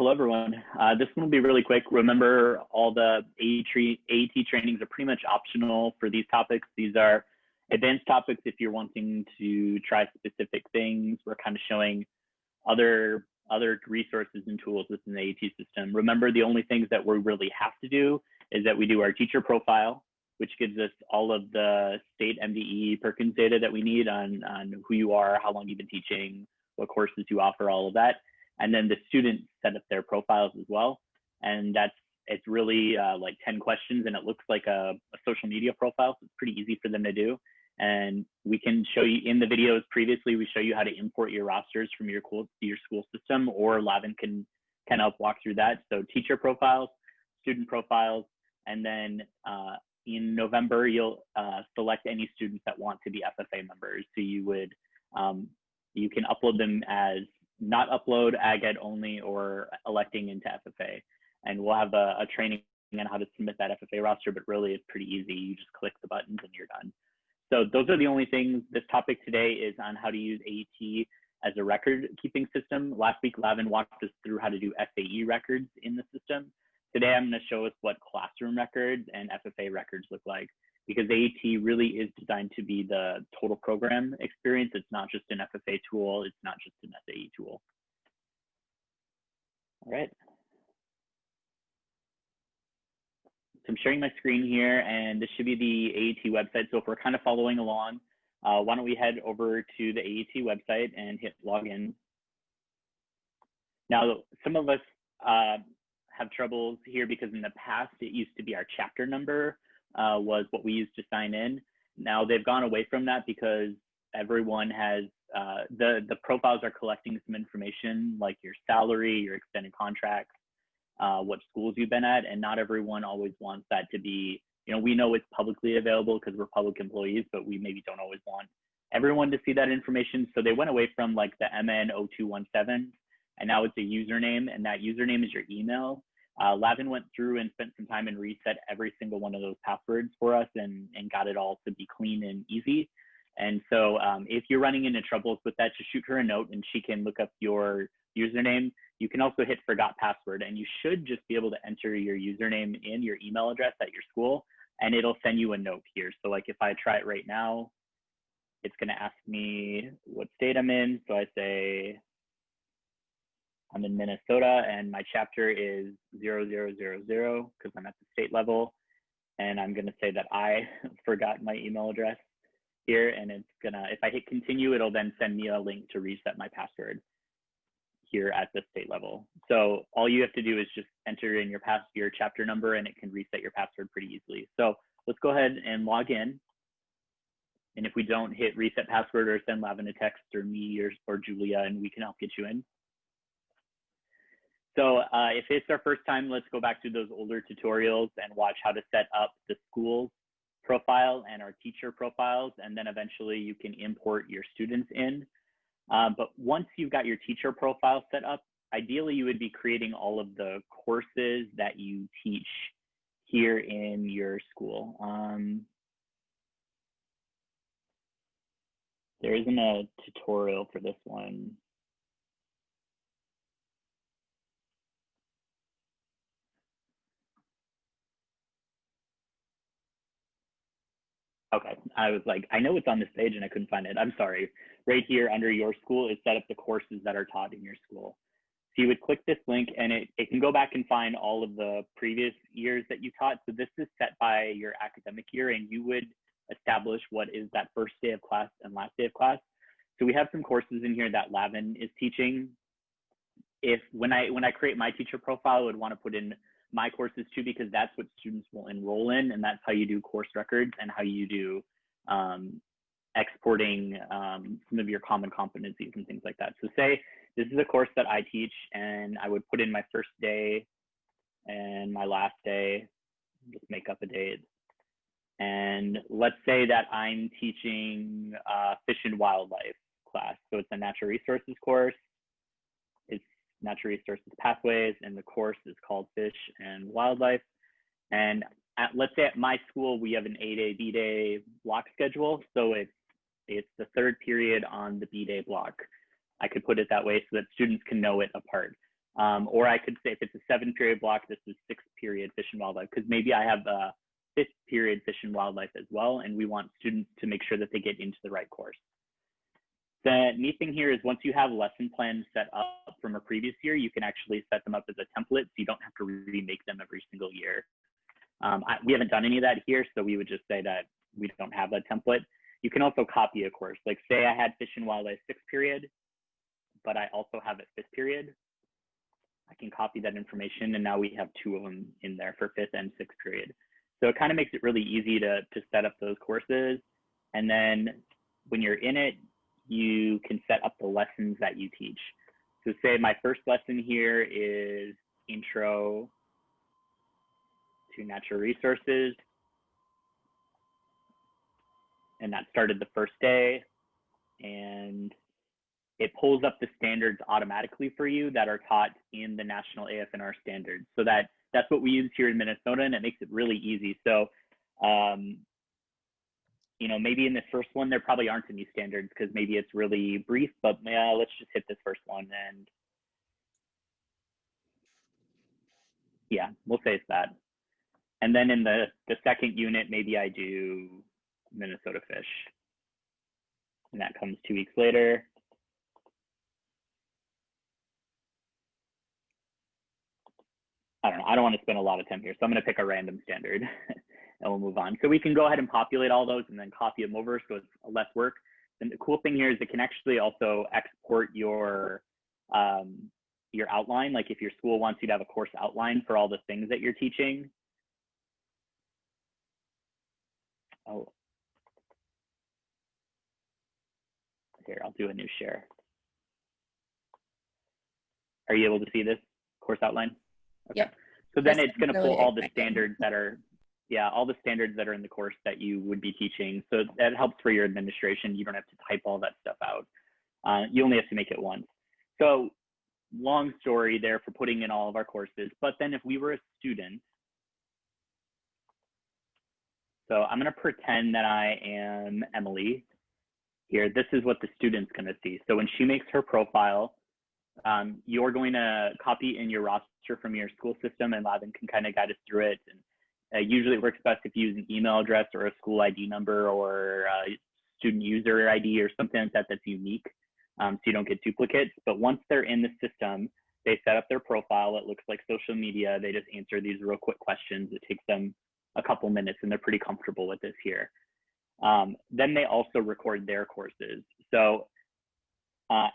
Hello, everyone. This one will be really quick. Remember, all the AET trainings are pretty much optional for these topics. These are advanced topics if you're wanting to try specific things. We're kind of showing other resources and tools within the AET system. Remember, the only things that we really have to do is that we do our teacher profile, which gives us all of the state MDE Perkins data that we need on who you are, how long you've been teaching, what courses you offer, all of that. And then the students set up their profiles as well. And it's really like 10 questions, and it looks like a social media profile. So it's pretty easy for them to do. And we can show you in the videos previously, we show you how to import your rosters from your school system, or Lavin can help walk through that. So teacher profiles, student profiles, and then in November, you'll select any students that want to be FFA members. So you would, you can upload them as not upload, AgEd only, or electing into FFA. And we'll have a training on how to submit that FFA roster, but really it's pretty easy. You just click the buttons and you're done. So those are the only things. This topic today is on how to use AET as a record keeping system. Last week, Lavin walked us through how to do SAE records in the system. Today, I'm going to show us what classroom records and FFA records look like, because AET really is designed to be the total program experience. It's not just an FFA tool. It's not just an SAE tool. All right. So I'm sharing my screen here, and this should be the AET website. So if we're kind of following along, why don't we head over to the AET website and hit login. Now, some of us have troubles here because in the past, it used to be our chapter number was what we used to sign in. Now they've gone away from that because everyone has, the profiles are collecting some information like your salary, your extended contracts, what schools you've been at, and not everyone always wants that to be, you know, we know it's publicly available because we're public employees, but we maybe don't always want everyone to see that information. So they went away from like the MN0217, and now it's a username, and that username is your email. Lavin went through and spent some time and reset every single one of those passwords for us and got it all to be clean and easy. And so if you're running into troubles with that, just shoot her a note and she can look up your username. You can also hit forgot password, and you should just be able to enter your username in your email address at your school, and it'll send you a note here. So like if I try it right now, it's going to ask me what state I'm in. So I say, I'm in Minnesota and my chapter is 0000 because I'm at the state level. And I'm going to say that I forgot my email address here, and it's gonna, if I hit continue, it'll then send me a link to reset my password here at the state level. So all you have to do is just enter in your chapter number, and it can reset your password pretty easily. So let's go ahead and log in. And if we don't, hit reset password or send Lavin a text, or me or Julia, and we can help get you in. So if it's our first time, let's go back to those older tutorials and watch how to set up the school's profile and our teacher profiles, and then eventually you can import your students in. But once you've got your teacher profile set up, ideally you would be creating all of the courses that you teach here in your school. There isn't a tutorial for this one. Okay, I was like, I know it's on this page and I couldn't find it. I'm sorry. Right here under your school is set up the courses that are taught in your school. So you would click this link, and it can go back and find all of the previous years that you taught. So this is set by your academic year, and you would establish what is that first day of class and last day of class. So we have some courses in here that Lavin is teaching. When I create my teacher profile, I would want to put in my courses too, because that's what students will enroll in, and that's how you do course records and how you do exporting some of your common competencies and things like that. So say this is a course that I teach, and I would put in my first day and my last day, just make up a date. And let's say that I'm teaching fish and wildlife class. So it's a natural resources course. It's natural resources pathways, and the course is called fish and wildlife. And let's say at my school, we have an A-day, B-day block schedule. So it's the third period on the B-day block. I could put it that way so that students can know it apart. Or I could say if it's a 7-period block, this is 6-period fish and wildlife, because maybe I have a 5th-period fish and wildlife as well, and we want students to make sure that they get into the right course. The neat thing here is once you have lesson plans set up from a previous year, you can actually set them up as a template, so you don't have to remake them every single year. We haven't done any of that here, so we would just say that we don't have that template. You can also copy a course. Like say I had fish and wildlife 6th period, but I also have it 5th period. I can copy that information, and now we have 2 of them in there for 5th and 6th period. So it kind of makes it really easy to set up those courses. And then when you're in it, you can set up the lessons that you teach. So say my first lesson here is Intro to Natural Resources. And that started the first day. And it pulls up the standards automatically for you that are taught in the National AFNR standards. So that's what we use here in Minnesota, and it makes it really easy. So, you know, maybe in this first one, there probably aren't any standards because maybe it's really brief, but let's just hit this first one. And yeah, we'll say it's that. And then in the second unit, maybe I do Minnesota fish. And that comes 2 weeks later. I don't know, I don't want to spend a lot of time here, so I'm going to pick a random standard and we'll move on. So we can go ahead and populate all those and then copy them over, so it's less work. And the cool thing here is it can actually also export your outline. Like if your school wants you to have a course outline for all the things that you're teaching. Oh, here, I'll do a new share. Are you able to see this course outline? Okay. Yep. So then it's going to pull all the standards that are, all the standards that are in the course that you would be teaching. So that helps for your administration. You don't have to type all that stuff out. You only have to make it once. So long story there for putting in all of our courses. But then if we were a student, so I'm going to pretend that I am Emily here. This is what the student's going to see. So when she makes her profile, you're going to copy in your roster from your school system, and Lavin can kind of guide us through it. And usually it works best if you use an email address or a school ID number or a student user ID or something like that that's unique, so you don't get duplicates. But once they're in the system, they set up their profile. It looks like social media. They just answer these real quick questions. It takes them a couple minutes, and they're pretty comfortable with this here. Then they also record their courses. So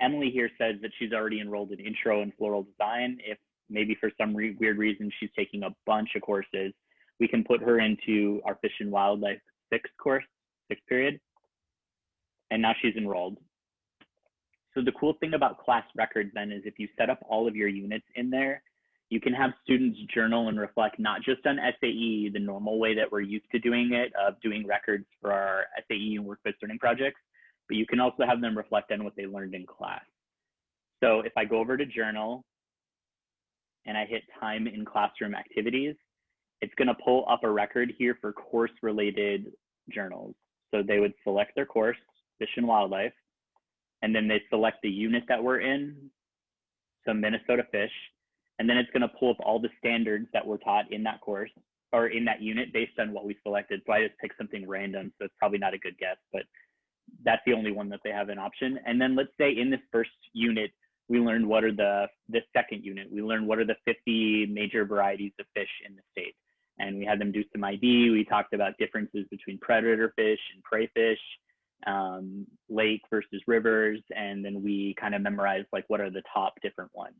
Emily here says that she's already enrolled in Intro and Floral Design. If maybe for some weird reason she's taking a bunch of courses, we can put her into our Fish and Wildlife 6th course, 6th period, and now she's enrolled. So the cool thing about class records then is if you set up all of your units in there, you can have students journal and reflect not just on SAE, the normal way that we're used to doing it, of doing records for our SAE and work-based learning projects, but you can also have them reflect on what they learned in class. So if I go over to journal and I hit time in classroom activities, it's going to pull up a record here for course related journals. So they would select their course, Fish and Wildlife, and then they select the unit that we're in, so Minnesota Fish, and then it's going to pull up all the standards that were taught in that course or in that unit based on what we selected. So I just picked something random, so it's probably not a good guess, but that's the only one that they have an option. And then let's say in this first unit, we learned what are the second unit, we learned what are the 50 major varieties of fish in the state. And we had them do some ID. We talked about differences between predator fish and prey fish, lake versus rivers. And then we kind of memorized like, what are the top different ones?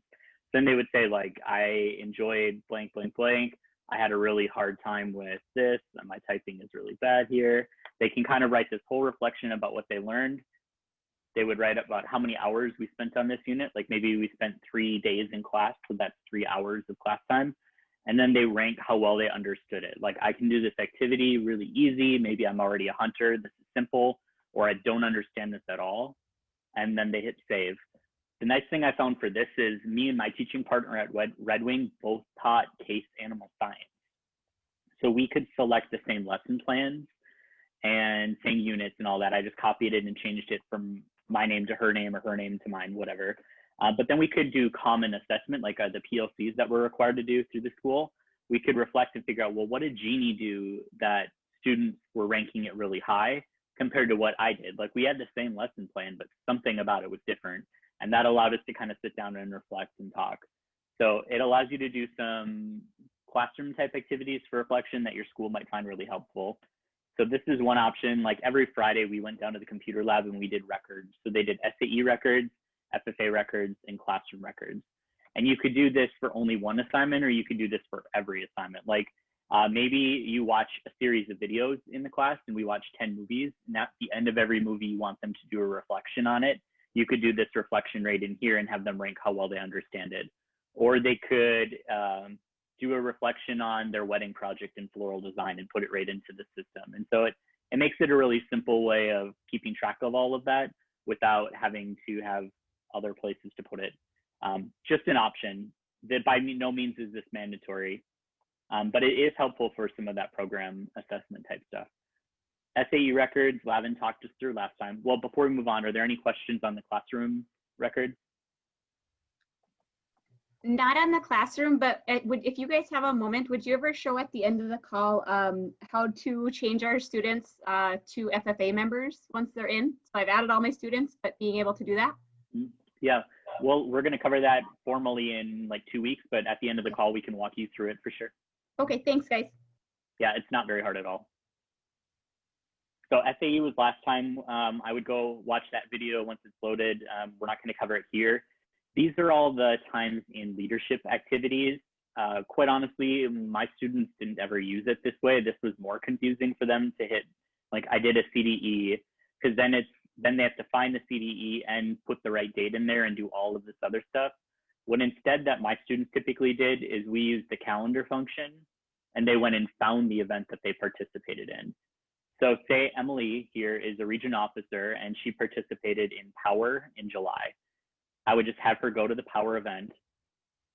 Then they would say like, I enjoyed blank, blank, blank. I had a really hard time with this. My typing is really bad here. They can kind of write this whole reflection about what they learned. They would write about how many hours we spent on this unit. Like maybe we spent 3 days in class, so that's 3 hours of class time. And then they rank how well they understood it. Like I can do this activity really easy. Maybe I'm already a hunter. This is simple, or I don't understand this at all. And then they hit save. The nice thing I found for this is me and my teaching partner at Red Wing both taught case animal science. So we could select the same lesson plans and same units and all that. I just copied it and changed it from my name to her name or her name to mine, whatever. But then we could do common assessment, like the PLCs that we're required to do through the school. We could reflect and figure out, well, what did Jeannie do that students were ranking it really high compared to what I did? Like we had the same lesson plan, but something about it was different. And that allowed us to kind of sit down and reflect and talk. So it allows you to do some classroom type activities for reflection that your school might find really helpful. So this is one option. Like every Friday, we went down to the computer lab and we did records. So they did SAE records, FFA records, and classroom records. And you could do this for only one assignment, or you could do this for every assignment. Like maybe you watch a series of videos in the class and we watch 10 movies, and at the end of every movie, you want them to do a reflection on it. You could do this reflection rate in here and have them rank how well they understand it. Or they could do a reflection on their wedding project in floral design and put it right into the system. And so it makes it a really simple way of keeping track of all of that without having to have other places to put it. Just an option that by no means is this mandatory, but it is helpful for some of that program assessment type stuff. SAE records, Lavin talked us through last time. Well, before we move on, are there any questions on the classroom records? Not on the classroom, but if you guys have a moment, would you ever show at the end of the call how to change our students to FFA members once they're in? So I've added all my students, but being able to do that? Yeah, well, we're going to cover that formally in like 2 weeks, but at the end of the call, we can walk you through it for sure. Okay, thanks, guys. Yeah, it's not very hard at all. So SAE was last time. I would go watch that video once it's loaded. We're not going to cover it here. These are all the times in leadership activities. Quite honestly, my students didn't ever use it this way. This was more confusing for them to hit. Like I did a CDE, because then they have to find the CDE and put the right date in there and do all of this other stuff. What instead that my students typically did is we used the calendar function, and they went and found the event that they participated in. So say Emily here is a region officer and she participated in Power in July. I would just have her go to the Power event,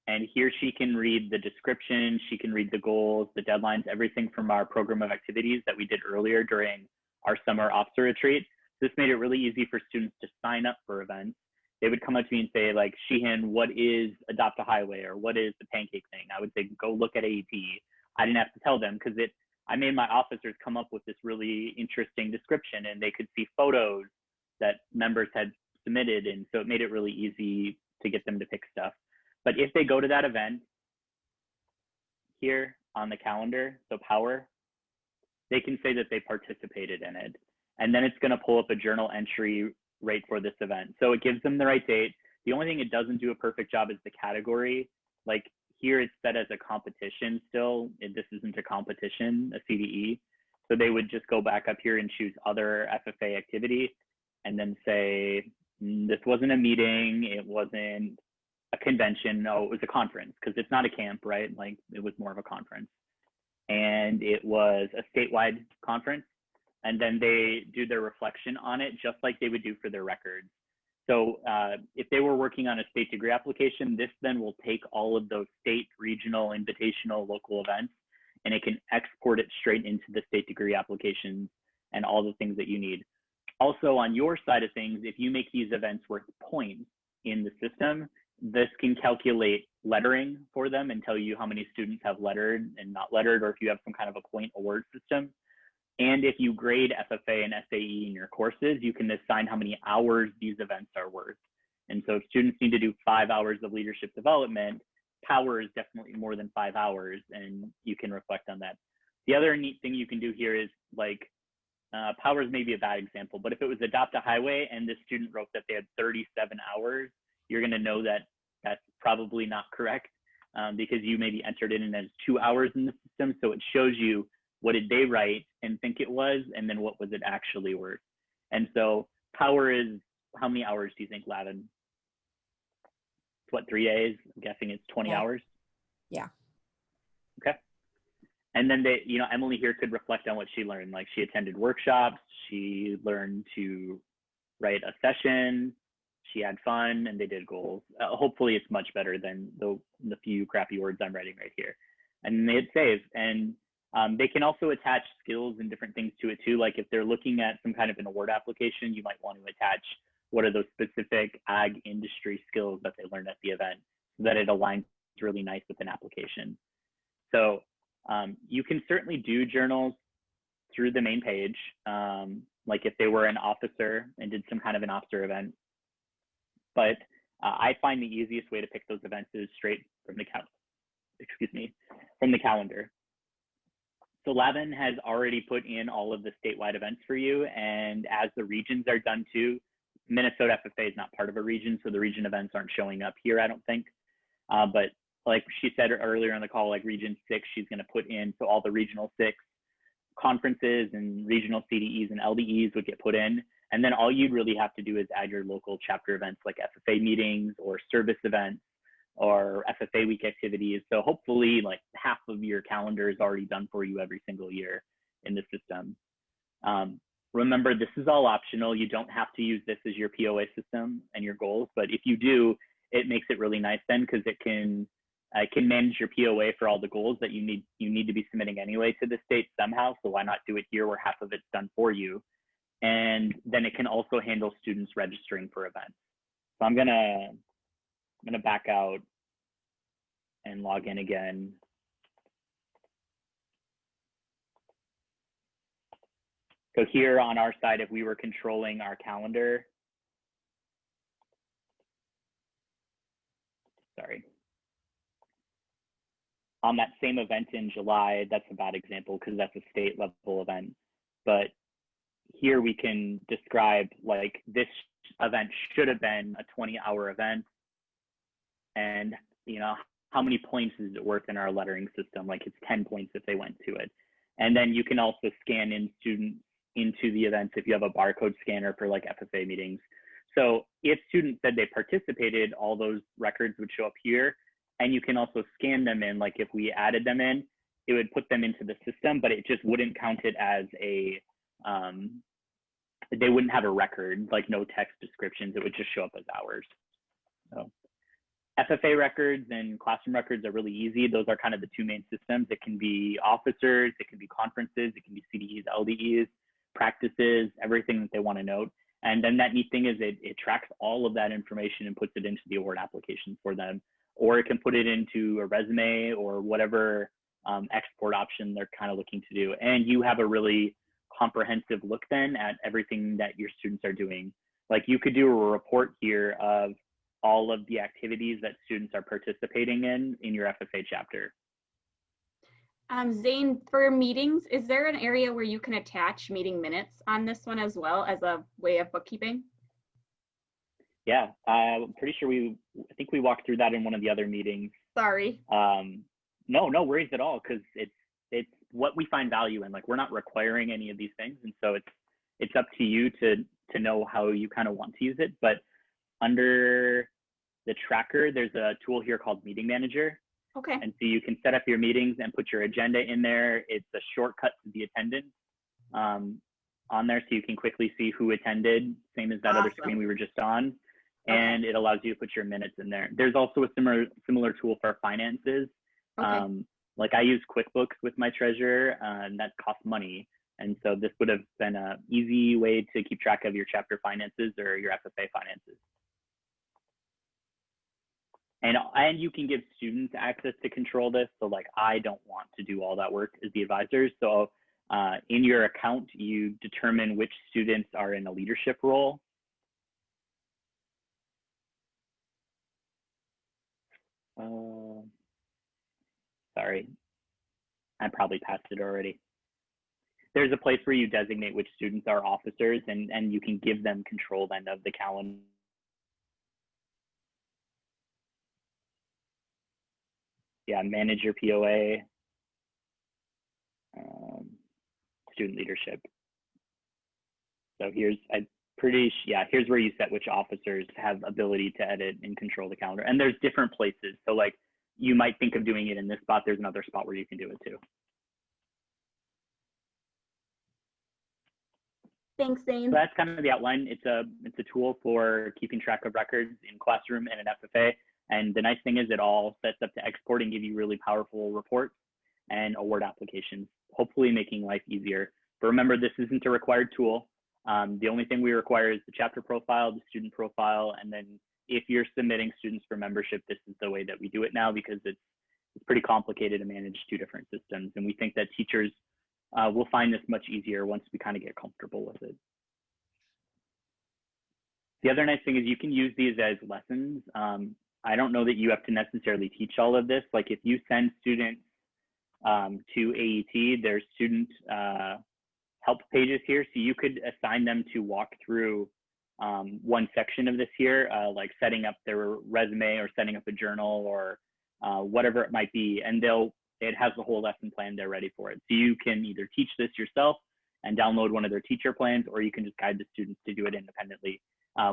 and here she can read the description, she can read the goals, the deadlines, everything from our program of activities that we did earlier during our summer officer retreat. This made it really easy for students to sign up for events. They would come up to me and say, like, Sheehan, what is Adopt a Highway, or what is the pancake thing? I would say, go look at AET. I didn't have to tell them because I made my officers come up with this really interesting description, and they could see photos that members had submitted, and so it made it really easy to get them to pick stuff. But if they go to that event here on the calendar, so Power, they can say that they participated in it, and then it's going to pull up a journal entry right for this event. So it gives them the right date. The only thing it doesn't do a perfect job is the category. Like here it's set as a competition still. This isn't a competition, a CDE. So they would just go back up here and choose other FFA activity and then say, this wasn't a meeting, it wasn't a convention, no, it was a conference, because it's not a camp, right? Like it was more of a conference. And it was a statewide conference. And then they do their reflection on it, just like they would do for their records. So if they were working on a state degree application, this then will take all of those state, regional, invitational, local events, and it can export it straight into the state degree applications and all the things that you need. Also, on your side of things, if you make these events worth points in the system, this can calculate lettering for them and tell you how many students have lettered and not lettered, or if you have some kind of a point award system. And if you grade FFA and SAE in your courses, you can assign how many hours these events are worth. And so if students need to do 5 hours of leadership development, Power is definitely more than 5 hours, and you can reflect on that. The other neat thing you can do here is like, Power is maybe a bad example, but if it was Adopt a Highway and the student wrote that they had 37 hours, you're going to know that that's probably not correct because you maybe entered it in as 2 hours in the system. So it shows you what did they write and think it was, and then what was it actually worth. And so Power is, how many hours do you think, Lavin? What, 3 days? I'm guessing it's 20 hours. Yeah. Okay. And then they, you know, Emily here could reflect on what she learned. Like she attended workshops, she learned to write a session, she had fun, and they did goals. Hopefully it's much better than the few crappy words I'm writing right here. And they hit save. And they can also attach skills and different things to it too. Like if they're looking at some kind of an award application, you might want to attach what are those specific ag industry skills that they learned at the event, so that it aligns really nice with an application. So you can certainly do journals through the main page, like if they were an officer and did some kind of an officer event. But I find the easiest way to pick those events is straight from the calendar. So Lavin has already put in all of the statewide events for you, and as the regions are done too, Minnesota FFA is not part of a region, so the region events aren't showing up here, I don't think. But like she said earlier in the call, like Region 6, she's going to put in, so all the Regional 6 conferences and regional CDEs and LDEs would get put in. And then all you'd really have to do is add your local chapter events like FFA meetings or service events or FFA week activities. So hopefully like half of your calendar is already done for you every single year in the system. Remember, this is all optional. You don't have to use this as your POA system and your goals, but if you do, it makes it really nice then, because it can manage your POA for all the goals that you need to be submitting anyway to the state somehow. So why not do it here where half of it's done for you? And then it can also handle students registering for events. So I'm gonna back out and log in again. So here on our side, if we were controlling our calendar, sorry, on that same event in July, that's a bad example because that's a state level event. But here we can describe like this event should have been a 20-hour event, and you know, how many points is it worth in our lettering system? Like it's 10 points if they went to it. And then you can also scan in students into the events if you have a barcode scanner for like FFA meetings. So if students said they participated, all those records would show up here, and you can also scan them in. Like if we added them in, it would put them into the system, but it just wouldn't count it as a, they wouldn't have a record, like no text descriptions. It would just show up as hours. So FFA records and classroom records are really easy. Those are kind of the two main systems. It can be officers, it can be conferences, it can be CDEs, LDEs, practices, everything that they want to note. And then that neat thing is it tracks all of that information and puts it into the award application for them. Or it can put it into a resume or whatever export option they're kind of looking to do. And you have a really comprehensive look then at everything that your students are doing. Like you could do a report here of all of the activities that students are participating in your FFA chapter. Zane, for meetings, is there an area where you can attach meeting minutes on this one as well as a way of bookkeeping? Yeah, I'm pretty sure I think we walked through that in one of the other meetings. Sorry. No worries at all, because it's what we find value in. Like we're not requiring any of these things, and so it's up to you to know how you kind of want to use it. But under the tracker, there's a tool here called Meeting Manager. Okay. And so you can set up your meetings and put your agenda in there. It's a shortcut to the attendance on there, so you can quickly see who attended, same as that other screen we were just on. And it allows you to put your minutes in there. There's also a similar tool for finances. Like I use QuickBooks with my treasurer, and that costs money. And so this would have been an easy way to keep track of your chapter finances or your FFA finances. And you can give students access to control this. So like I don't want to do all that work as the advisors. So in your account, you determine which students are in a leadership role. Sorry, I probably passed it already. There's a place where you designate which students are officers, and you can give them control then of the calendar. Yeah, manage your POA, student leadership. So here's here's where you set which officers have ability to edit and control the calendar. And there's different places. So like you might think of doing it in this spot. There's another spot where you can do it too. Thanks, Zane. So that's kind of the outline. It's a tool for keeping track of records in Classroom and in FFA. And the nice thing is it all sets up to export and give you really powerful reports and award applications, hopefully making life easier. But remember, this isn't a required tool. The only thing we require is the chapter profile, the student profile, and then if you're submitting students for membership, this is the way that we do it now because it's pretty complicated to manage two different systems. And we think that teachers will find this much easier once we kind of get comfortable with it. The other nice thing is you can use these as lessons. I don't know that you have to necessarily teach all of this. Like if you send students to AET, there's student help pages here. So you could assign them to walk through one section of this here, like setting up their resume or setting up a journal or whatever it might be. And it has the whole lesson plan there ready for it. So you can either teach this yourself and download one of their teacher plans, or you can just guide the students to do it independently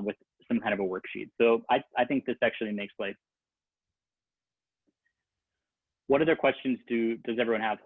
with some kind of a worksheet. So I think this actually makes life. What other questions does everyone have?